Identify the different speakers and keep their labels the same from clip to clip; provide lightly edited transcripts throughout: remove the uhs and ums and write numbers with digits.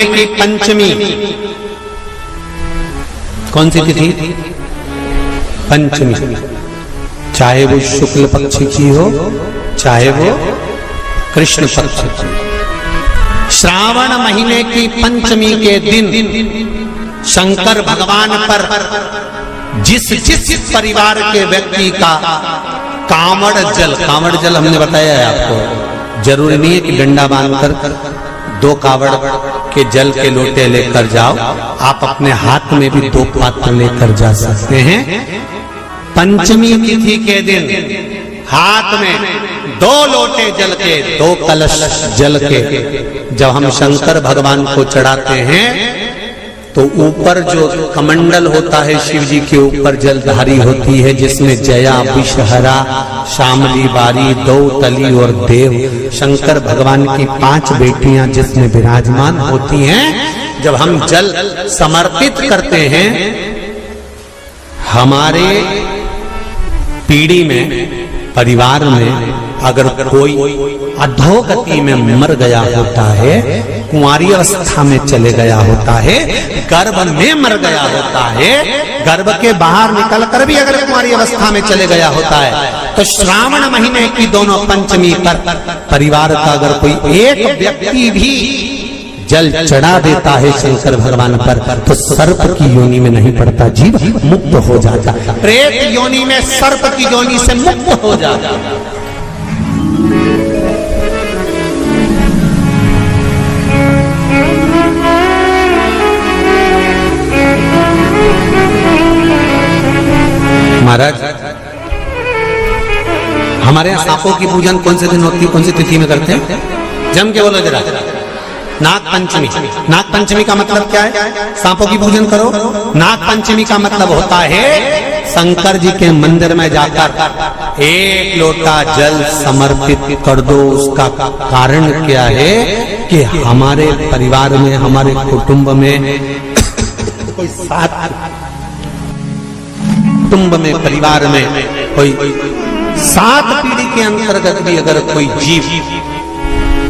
Speaker 1: की पंचमी, कौन सी तिथि? पंचमी, चाहे वो शुक्ल पक्ष की हो चाहे वो कृष्ण पक्ष की। श्रावण महीने की पंचमी के दिन शंकर भगवान पर जिस जिस परिवार के व्यक्ति का कांवड़ जल हमने बताया है आपको, जरूरी नहीं है कि डंडा बांधकर 2 कावड़ के जल के लोटे लेकर जाओ, आप अपने हाथ में भी 2 पात्र लेकर जा सकते हैं। पंचमी तिथि के दिन हाथ में 2 लोटे जल के, 2 कलश जल के जब हम शंकर भगवान को चढ़ाते हैं तो ऊपर जो कमंडल होता है शिव जी के ऊपर जलधारी होती है, जिसमें जया, विषहरा, शामली, बारी, दौतली और देव, शंकर भगवान की 5 बेटियां जिसमें विराजमान होती हैं। जब हम जल समर्पित करते हैं, हमारे पीढ़ी में, परिवार में अगर कोई अधोगति में मर गया होता है, कुंवारी अवस्था में चले गया होता है, गर्भ में मर गया होता है, गर्भ के बाहर निकल कर भी अगर कुंवारी अवस्था में चले गया होता है, तो श्रावण महीने की दोनों पंचमी पर परिवार का अगर कोई एक व्यक्ति भी जल चढ़ा देता है शंकर भगवान पर, तो सर्प की योनि में नहीं पड़ता, जीव मुक्त हो जाता, प्रेत योनि में सर्प की योनि से मुक्त हो जाता। महाराज, हमारे यहाँ सांपों की पूजन कौन से दिन होती है, कौन सी तिथि में करते हैं? जम के बोलो जरा। नाग पंचमी। नाग पंचमी का मतलब क्या है? सांपों की पूजन करो। नाग पंचमी का मतलब होता है शंकर जी के मंदिर में जाकर 1 लोटा जल समर्पित कर दो। उसका कारण क्या है कि हमारे परिवार में, हमारे कुटुंब में कोई 7 कुटुंब में, परिवार में कोई 7 पीढ़ी के अंतर्गत भी अगर कोई जीव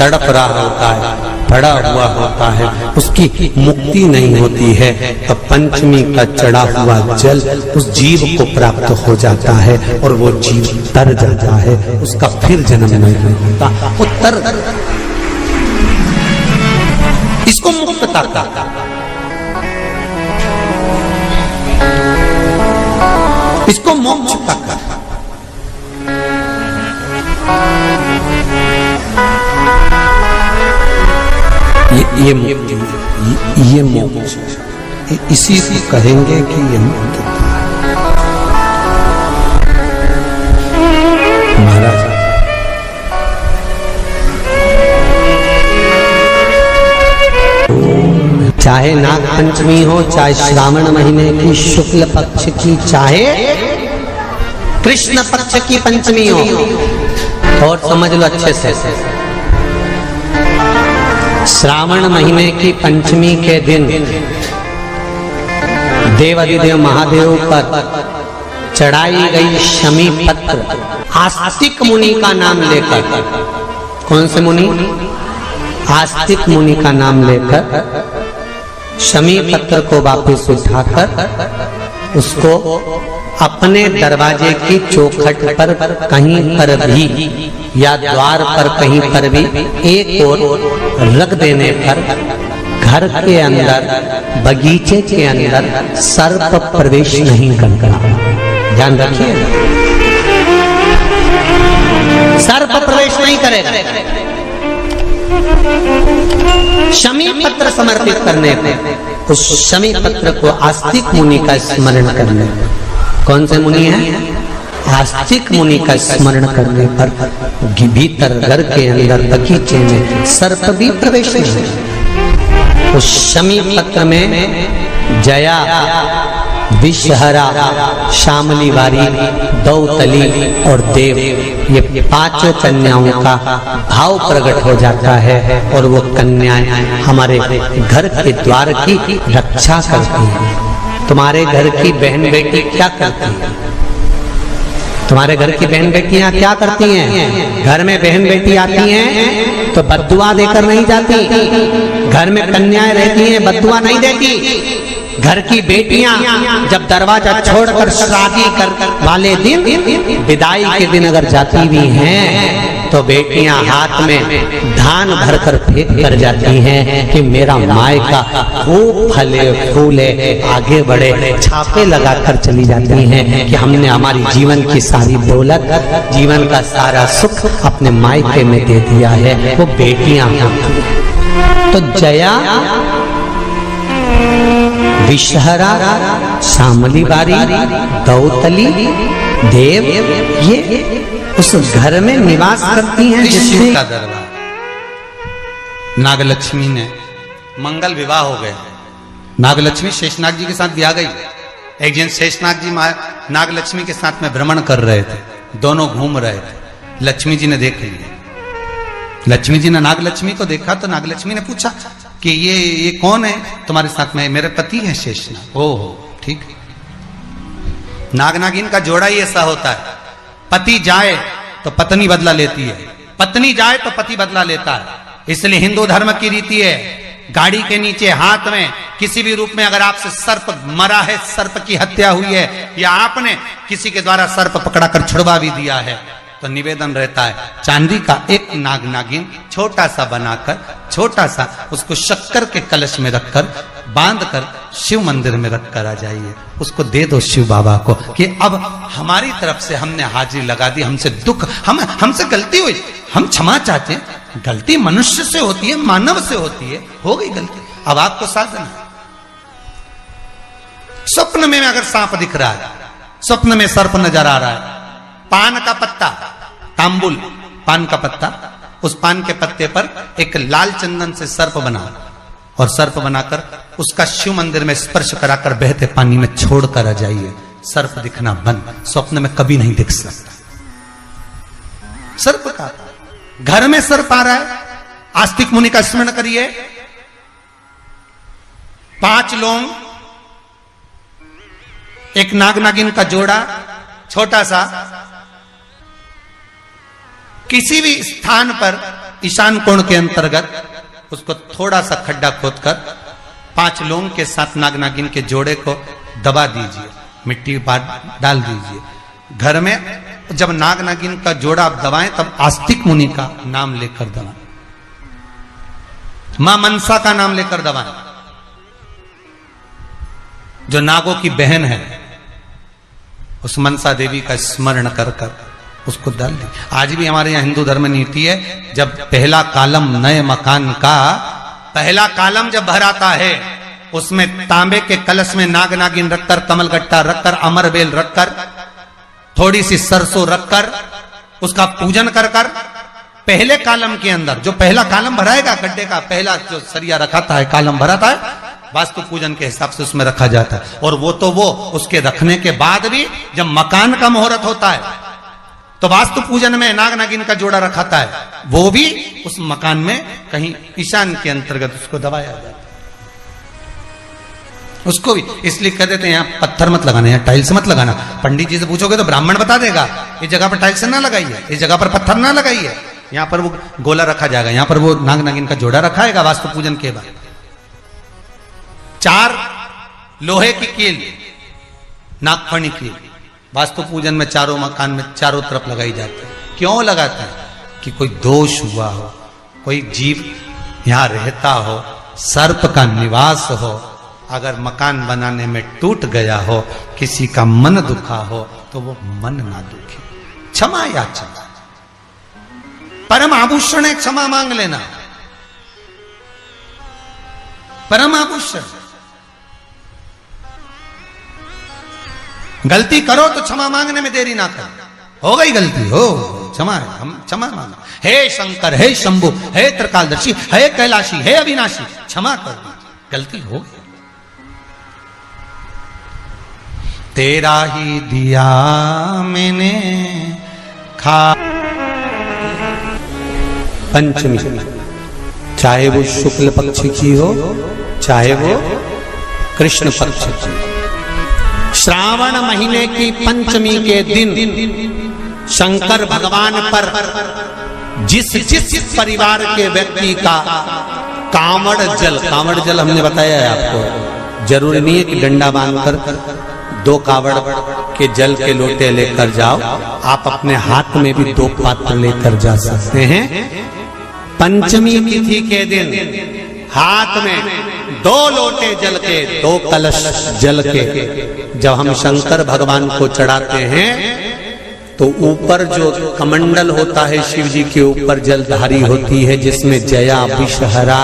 Speaker 1: तड़प रहा होता है, पड़ा हुआ होता है, उसकी मुक्ति नहीं होती है, तो पंचमी का चढ़ा हुआ जल उस जीव को प्राप्त हो जाता है और वो जीव तर जाता है, उसका फिर जन्म नहीं होता, वो तर, इसको मुक्तता कहता है, इसको मोक्ष कहता है। ये मोक्ष, इसी को कहेंगे कि ये मुक्तता है। महाराज, चाहे नाग पंचमी हो, चाहे श्रावण महीने की शुक्ल पक्ष की, चाहे कृष्ण पक्ष की पंचमी हो, और समझ लो अच्छे से, श्रावण महीने की पंचमी के दिन देवाधिदेव महादेव पर चढ़ाई गई शमी पत्र आस्तिक मुनि का नाम लेकर, कौन से मुनि? आस्तिक मुनि का नाम लेकर शमी पत्र को वापस उठाकर उसको अपने दरवाजे की चौखट पर कहीं पर भी या द्वार पर कहीं पर भी एक ओर रख देने पर घर के अंदर, बगीचे के अंदर सर्प प्रवेश नहीं करता। ध्यान रखिए, सर्प प्रवेश नहीं करेगा। शमी पत्र समर्पित करने पर उस शमी पत्र को आस्तिक मुनि का स्मरण करने, कौन से मुनि है? आस्तिक मुनि का स्मरण करने पर भीतर घर के अंदर बगीचे में सर्प भी प्रवेश नहीं। उस शमी पत्र में जया, विषहरा, शामली, बारी, दौतली और देव, ये 5 कन्याओं का भाव प्रकट हो जाता है और वो कन्याएं हमारे घर के द्वार की रक्षा करती हैं। तुम्हारे घर की बहन बेटी क्या करती है? तुम्हारे घर की बहन बेटियां क्या करती हैं? घर में बहन बेटी आती हैं तो बद्दुआ देकर नहीं जाती। घर में कन्याएं रहती हैं, बद्दुआ नहीं देती। घर की बेटियां जब दरवाजा छोड़कर शादी कर वाले दिन, विदाई के दिन अगर जाती भी हैं तो बेटियां हाथ में धान भरकर फेंक कर जाती हैं कि मेरा मायका खूब फले फूले आगे बढ़े। छापे लगाकर चली जाती हैं कि हमने हमारी जीवन की सारी दौलत, जीवन का सारा सुख अपने मायके में दे दिया है। वो बेटियां तो जया, विषहरा, शामली बारी, दौतली, देव, ये उस घर में निवास करती हैं जिसमें
Speaker 2: का दरबार। नागलक्ष्मी ने मंगल विवाह हो गया। नागलक्ष्मी शेषनाग जी के साथ ब्याह गई। एक दिन शेषनाग जी नागलक्ष्मी के साथ में भ्रमण कर रहे थे, दोनों घूम रहे थे। लक्ष्मी जी ने देख लिया। लक्ष्मी जी ने नागलक्ष्मी को देखा तो नागलक्ष्मी ने पूछा कि ये कौन है तुम्हारे साथ में? मेरे पति है शेषनाग। ओह ठीक है। नाग नागिन का जोड़ा ही ऐसा होता है, पति जाए तो पत्नी बदला लेती है, पत्नी जाए तो पति बदला लेता है। इसलिए हिंदू धर्म की रीति है, गाड़ी के नीचे हाथ में किसी भी रूप में अगर आपसे सर्प मरा है, सर्प की हत्या हुई है, या आपने किसी के द्वारा सर्प पकड़ाकर छुड़वा भी दिया है, तो निवेदन रहता है चांदी का एक नाग नागिन छोटा सा बनाकर, छोटा सा उसको शक्कर के कलश में रखकर बांधकर शिव मंदिर में रखकर आ जाइए। उसको दे दो शिव बाबा को कि अब हमारी तरफ से हमने हाजिरी लगा दी, हमसे दुख, हमसे गलती हुई, हम क्षमा चाहते हैं। गलती मनुष्य से होती है, मानव से होती है, हो गई गलती, अब आपको साधना। स्वप्न में अगर सांप दिख रहा है, स्वप्न में सर्प नजर आ रहा है, पान का पत्ता, तांबुल पान का पत्ता, उस पान के पत्ते पर एक लाल चंदन से सर्प बना और सर्प बनाकर उसका शिव मंदिर में स्पर्श कराकर बहते पानी में छोड़कर आ जाइए। सर्प दिखना बंद, स्वप्न में कभी नहीं दिख सकता। सर्प का घर में सर्प आ रहा है, आस्तिक मुनि का स्मरण करिए। 5 लौंग, एक नाग नागिन का जोड़ा छोटा सा, किसी भी स्थान पर ईशान कोण के अंतर्गत उसको थोड़ा सा खड्डा खोदकर 5 लौंग के साथ नाग नागिन के जोड़े को दबा दीजिए, मिट्टी डाल दीजिए। घर में जब नाग नागिन का जोड़ा आप दबाएं तब आस्तिक मुनि का नाम लेकर दबाएं, मां मनसा का नाम लेकर दबाएं, जो नागों की बहन है, उस मनसा देवी का स्मरण कर कर उसको डाल दी। आज भी हमारे यहाँ हिंदू धर्म नीति है, जब पहला कालम नए मकान का, पहला कालम जब भर आता है, उसमें तांबे के कलश में नाग नागिन रखकर, कमलगट्टा रखकर, अमरबेल रखकर, थोड़ी सी सरसों रखकर उसका पूजन कर कर, पहले कालम के अंदर जो पहला कालम भराएगा, गड्ढे का पहला जो सरिया रखाता है, कालम भराता है, वास्तु पूजन के हिसाब से उसमें रखा जाता है। और वो तो वो उसके रखने के बाद भी जब मकान का मुहूर्त होता है तो वास्तु पूजन में नाग नागिन का जोड़ा रखाता है, वो भी उस मकान में कहीं ईशान के अंतर्गत उसको दबाया जाता है। उसको भी इसलिए कह देते हैं यहाँ पत्थर मत लगाना, यहाँ टाइल्स मत लगाना। पंडित जी से पूछोगे तो ब्राह्मण बता देगा इस जगह पर टाइल्स ना लगाइए, इस जगह पर पत्थर ना लगाइए, यहाँ पर वो गोला रखा जाएगा, यहाँ पर वो नाग नागिन का जोड़ा रखाएगा वास्तु पूजन के बाद। 4 लोहे की कील, नागफणी कील, वास्तु पूजन में चारों मकान में चारों तरफ लगाई जाती है। क्यों लगाता है? कि कोई दोष हुआ हो, कोई जीव यहां रहता हो, सर्प का निवास हो, अगर मकान बनाने में टूट गया हो, किसी का मन दुखा हो, तो वो मन ना दुखे। क्षमा याचना, परम आभूषण है क्षमा मांग लेना, परम आभूषण। गलती करो तो क्षमा मांगने में देरी ना करो। हो गई गलती, हो क्षमा है, हम क्षमा मांगो। हे शंकर, हे शंभु, हे त्रिकालदर्शी, हे कैलाशी, हे अविनाशी, क्षमा कर दी, गलती हो गई। तेरा ही दिया मैंने खा।
Speaker 1: पंचमी, चाहे वो शुक्ल पक्ष की हो, चाहे वो कृष्ण पक्ष की, श्रावण महीने की पंचमी के दिन शंकर भगवान पर जिस जिस परिवार के व्यक्ति का कांवड़ जल हमने बताया है आपको, जरूरी नहीं है कि डंडा बांधकर 2 कावड़ के जल के लोटे लेकर जाओ, आप अपने हाथ में भी 2 पात्र लेकर जा सकते हैं। पंचमी तिथि के दिन हाथ में 2 लोटे जल के, 2 कलश जल के जब हम शंकर भगवान को चढ़ाते हैं तो ऊपर जो कमंडल होता है शिव जी के ऊपर जलधारी होती है, जिसमें जया, विषहरा,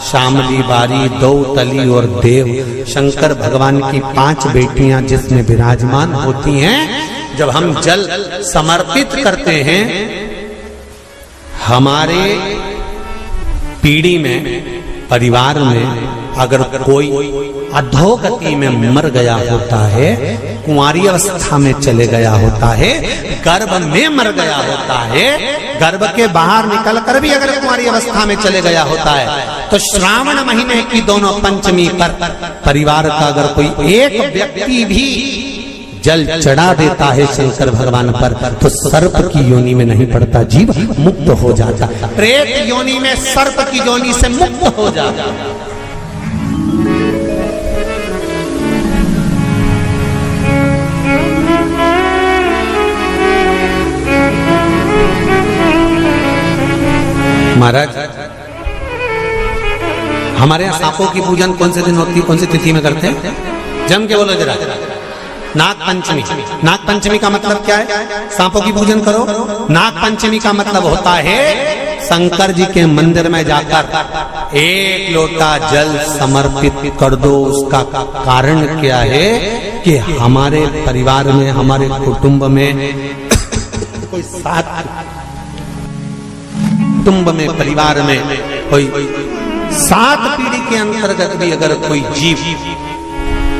Speaker 1: शामली, बारी, दौतली और देव, शंकर भगवान की 5 बेटियां जिसमें विराजमान होती हैं। जब हम जल समर्पित करते हैं, हमारे पीढ़ी में, परिवार में अगर कोई अधोगति में मर गया होता है, कुंवारी अवस्था में चले गया होता है, गर्भ में मर गया होता है, गर्भ के बाहर निकल कर भी अगर कुंवारी अवस्था में चले गया होता है, तो श्रावण महीने की दोनों पंचमी पर परिवार का अगर कोई एक व्यक्ति भी जल चढ़ा देता है शंकर भगवान पर, तो सर्प की योनि में नहीं पड़ता, जीव मुक्त हो जाता, प्रेत योनि में सर्प की योनि से मुक्त हो जाता। महाराज, हमारे यहाँ सांपों की पूजन कौन से दिन होती है, कौन सी तिथि में करते हैं? जम के बोलो जरा। नाग पंचमी। नाग पंचमी का मतलब क्या है? सांपों की पूजन करो। नाग पंचमी का मतलब होता है शंकर जी के मंदिर में जाकर 1 लोटा जल समर्पित कर दो। उसका कारण क्या है कि हमारे परिवार में, हमारे कुटुंब में कोई 7 कुटुंब में, परिवार में कोई 7 पीढ़ी के अंतर्गत भी अगर कोई जीव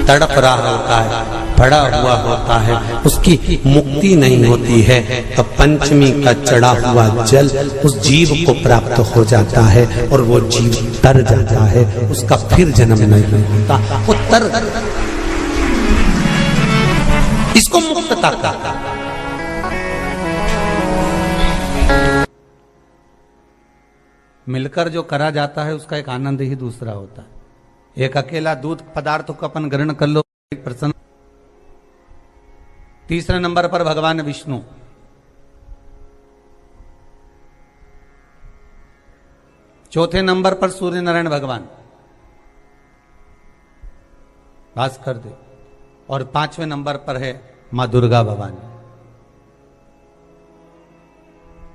Speaker 1: तड़प रहा होता है, पड़ा हुआ होता है, उसकी मुक्ति नहीं होती है, तो पंचमी का चढ़ा हुआ जल उस जीव को प्राप्त हो जाता है और वो जीव तर जाता है, उसका फिर जन्म नहीं होता, वो तर, इसको मुक्तता कहता है। मिलकर जो करा जाता है उसका एक आनंद ही दूसरा होता है। एक अकेला दूध पदार्थ को अपन ग्रहण कर लो, प्रसन्न। तीसरे नंबर पर भगवान विष्णु, चौथे नंबर पर सूर्य नारायण भगवान भास्कर देव, और 5वें नंबर पर है मां दुर्गा भवानी।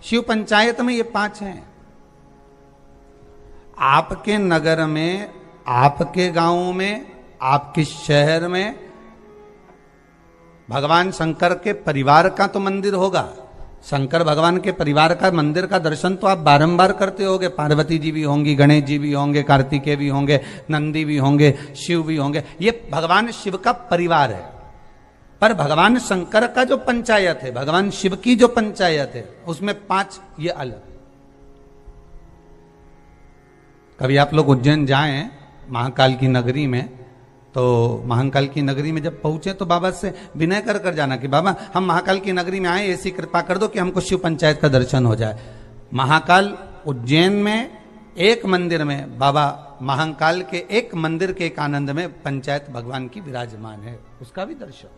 Speaker 1: शिव पंचायत में ये 5 हैं। आपके नगर में, आपके गांव में, आपके शहर में भगवान शंकर के परिवार का तो मंदिर होगा। शंकर भगवान के परिवार का मंदिर का दर्शन तो आप बारंबार करते होंगे। पार्वती जी भी होंगी, गणेश जी भी होंगे, कार्तिकेय भी होंगे, नंदी भी होंगे, शिव भी होंगे। ये भगवान शिव का परिवार है। पर भगवान शंकर का जो पंचायत है, भगवान शिव की जो पंचायत है, उसमें 5 ये अलग। कभी आप लोग उज्जैन जाएं महाकाल की नगरी में, तो महाकाल की नगरी में जब पहुंचे तो बाबा से विनय कर कर जाना कि बाबा हम महाकाल की नगरी में आए, ऐसी कृपा कर दो कि हमको शिव पंचायत का दर्शन हो जाए। महाकाल उज्जैन में एक मंदिर में, बाबा महाकाल के एक मंदिर के एक आनंद में पंचायत भगवान की विराजमान है, उसका भी दर्शन।